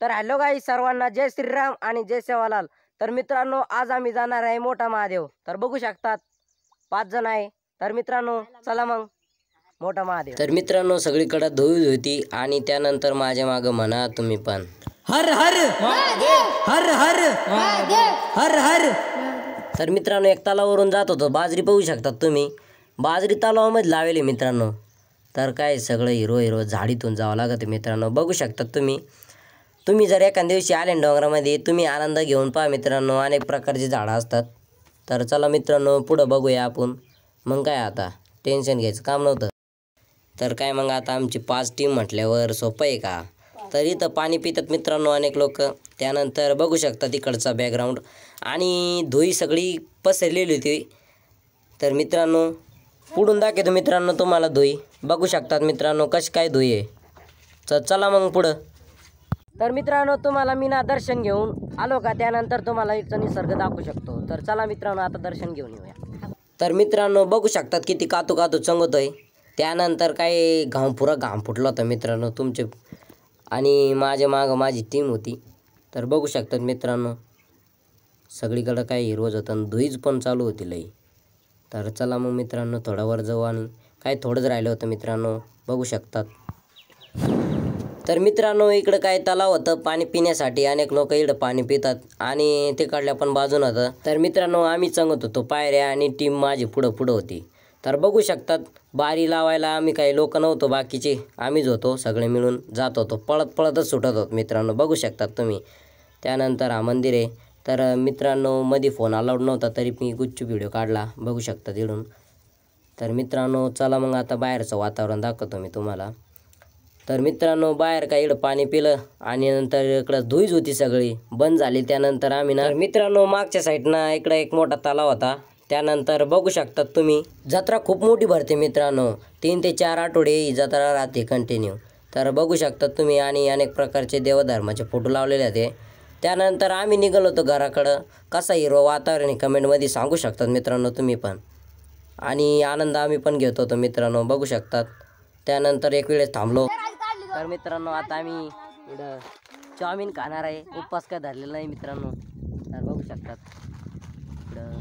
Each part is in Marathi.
तर हॅलो गाईस सर्वांना जय श्रीराम आणि जय सेवालाल। तर मित्रांनो आज आम्ही जाणार आहे मोठा महादेव। तर बघू शकतात 5 जण आहे। तर मित्रांनो चला मग मोठा महादेव। तर मित्रांनो सगळीकडे धुळी होती आणि त्यानंतर माझ्या मागे म्हणा तुम्ही पण हर हर हर हर हर हर। तर मित्रांनो एक तलावावरून जात होतो, बाजरी पाहू शकतात तुम्ही, बाजरी तलावामध्ये लावली मित्रांनो। तर काय सगळं हिरो झाडीतून जावं लागत मित्रांनो, बघू शकतात तुम्ही जर एखाद्या दिवशी आले डोंगरामध्ये तुम्ही आनंद घेऊन पहा मित्रांनो, अनेक प्रकारची झाडं असतात। तर चला मित्रांनो पुढं बघूया आपण। मग काय आता टेन्शन घ्यायचं काम नव्हतं। तर काय मग आता आमची 5 टीम म्हटल्यावर सोपं आहे का। तर इथं पाणी पितात मित्रांनो अनेक लोक। त्यानंतर बघू शकता तिकडचा बॅकग्राऊंड आणि धुई सगळी पसरलेली होती। तर मित्रांनो पुढून दाखवतो मित्रांनो तुम्हाला धुई, बघू शकतात मित्रांनो कशी काय धुई आहे। तर चला मग पुढं। तर मित्रांनो तुम्हाला मी ना दर्शन घेऊन आलो का, त्यानंतर तुम्हाला इथचा निसर्ग दाखवू शकतो। तर चला मित्रांनो आता दर्शन घेऊन येऊया। तर मित्रांनो बघू शकतात किती कातू चंगतोय। त्यानंतर काय पुरा घाम फुटला होता मित्रांनो तुमचे आणि माझ्या मागं माझी टीम होती। तर बघू शकतात मित्रांनो सगळीकडं काय हिरवच होतं, धुईच पण चालू होती लई। तर चला मग मित्रांनो थोडा वर जाऊ आणि काय थोडंच राहिलं होतं मित्रांनो, बघू शकतात। तर मित्रांनो इकडं काय तलाव होतं पाणी पिण्यासाठी, अनेक लोक इकडं पाणी पितात आणि तिकडल्या पण बाजून होतं। तर मित्रांनो आम्ही चंगत होतो पायऱ्या आणि टीम माझी पुढं होती। तर बघू शकतात बारी लावायला आम्ही काही लोक नव्हतो, बाकीचे आम्हीच होतो, सगळे मिळून जात होतो, पळतच सुटत होतो मित्रांनो, बघू शकतात तुम्ही। त्यानंतर हा मंदिर आहे। तर मित्रांनो मध्ये फोन अलाउड नव्हता तरी मी गुपचूप व्हिडिओ काढला, बघू शकता तिकडून। तर मित्रांनो चला मग आता बाहेरचं वातावरण दाखवतो मी तुम्हाला। तर मित्रांनो बाहेर काय इकडं पाणी पिलं आणि नंतर इकडं धुईच होती सगळी बंद झाली। त्यानंतर आम्ही ना मित्रांनो मागच्या साईडनं इकडं एक मोठा तलाव होता। त्यानंतर बघू शकतात तुम्ही जत्रा खूप मोठी भरते मित्रांनो, 3 ते 4 आठवडे ही जत्रा राहते कंटिन्यू। तर बघू शकतात तुम्ही आणि अनेक प्रकारचे देवधर्माचे फोटो लावलेले होते। त्यानंतर आम्ही निघालो होतो घराकडं। कसा हिरवा वातावरण आहे कमेंटमध्ये सांगू शकतात मित्रांनो तुम्ही पण, आणि आनंद आम्ही पण घेत होतो मित्रांनो, बघू शकतात। त्यानंतर एक वेळेस थांबलो। तर मित्रांनो आता आम्ही इकडं चाऊमिन खाणार आहे, उपवास काय धरलेला नाही मित्रांनो। तर बघू शकतात इकडं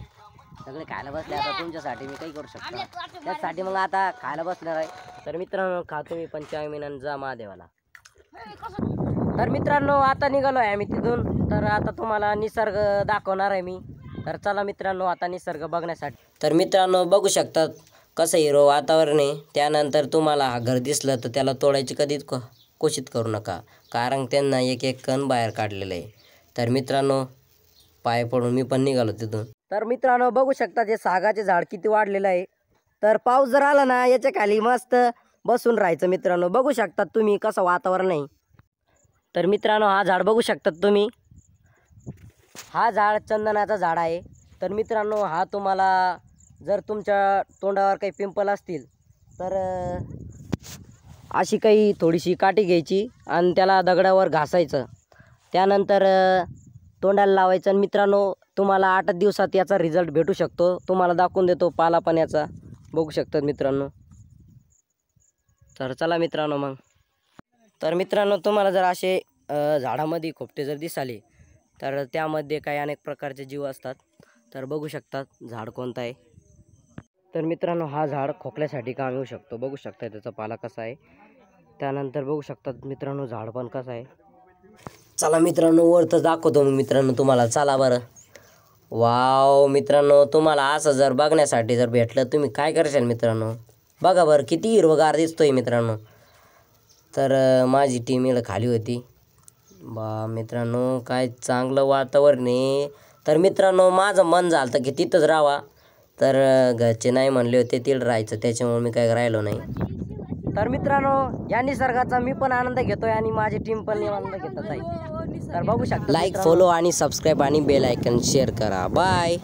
सगळे खायला बसले, आता तुमच्यासाठी मी काही करू शकतो त्यासाठी मग आता खायला बसणार आहे। तर मित्रांनो खातो मी पण चाऊमिन आणि जा महादेवाला। तर मित्रांनो आता निघालो आहे आम्ही तिथून। तर आता तुम्हाला निसर्ग दाखवणार आहे मी। तर चला मित्रांनो आता निसर्ग बघण्यासाठी। तर मित्रांनो बघू शकतात कसं हिरो वातावरण आहे। त्यानंतर तुम्हाला हा घर दिसलं तर त्याला तोडायची कधीच कोशिश करू नका, कारण त्यांना एक कण बाहेर काढलेलं आहे। तर मित्रांनो पाय पडून मी पण निघालो तिथून। तर मित्रांनो बघू शकता हे सागाचे झाड किती वाढलेलं आहे। तर पाऊस जर आला ना याच्या खाली मस्त बसून राहायचं मित्रांनो, बघू शकतात तुम्ही कसं वातावरण आहे। तर मित्रांनो हा झाड बघू शकतात तुम्ही, हा झाड चंदनाचा झाड आहे। तर मित्रांनो हा तुम्हाला जर तुमच्या तोंडावर काही पिंपल असतील तर अशी काही थोडीशी काठी घ्यायची आणि त्याला दगडावर घासायचं, त्यानंतर तोंडाला लावायचं आणि मित्रांनो तुम्हाला 8 दिवसात याचा रिझल्ट भेटू शकतो। तुम्हाला दाखवून देतो पाला पाण्याचा, बघू शकतात मित्रांनो। तर चला मित्रांनो मग। तर मित्रांनो तुम्हाला जर असे झाडामध्ये खोपटे जर दिसाले तर त्यामध्ये काही अनेक प्रकारचे जीव असतात। तर बघू शकतात झाड कोणतं आहे। तर मित्रांनो हा झाड खोकल्यासाठी काम येऊ शकतो, बघू शकता त्याचा पाला कसा आहे। त्यानंतर बघू शकतात मित्रांनो झाड पण कसं आहे। चला मित्रांनो वर तर दाखवतो मग मित्रांनो तुम्हाला, चला बरं। वाव मित्रांनो तुम्हाला असं जर बघण्यासाठी जर भेटलं तुम्ही काय करशाल मित्रांनो, बघा बरं किती हिरवगार दिसतोय मित्रांनो। तर माझी टीम इकडं खाली होती बा मित्रांनो, काय चांगलं वातावरण आहे। तर मित्रांनो माझं मन झालं की तिथंच राहावा, तर घरचे नाही म्हणले होते तिथं राहायचं, त्याच्यामुळे मी काय राहिलो नाही। तर मित्रांनो या निसर्गाचा मी पण आनंद घेतोय आणि माझी टीम पण आनंद घेतच आहे। तर बघू शकता लाईक फॉलो आणि सबस्क्राईब आणि बेल आयकॉन शेअर करा, बाय।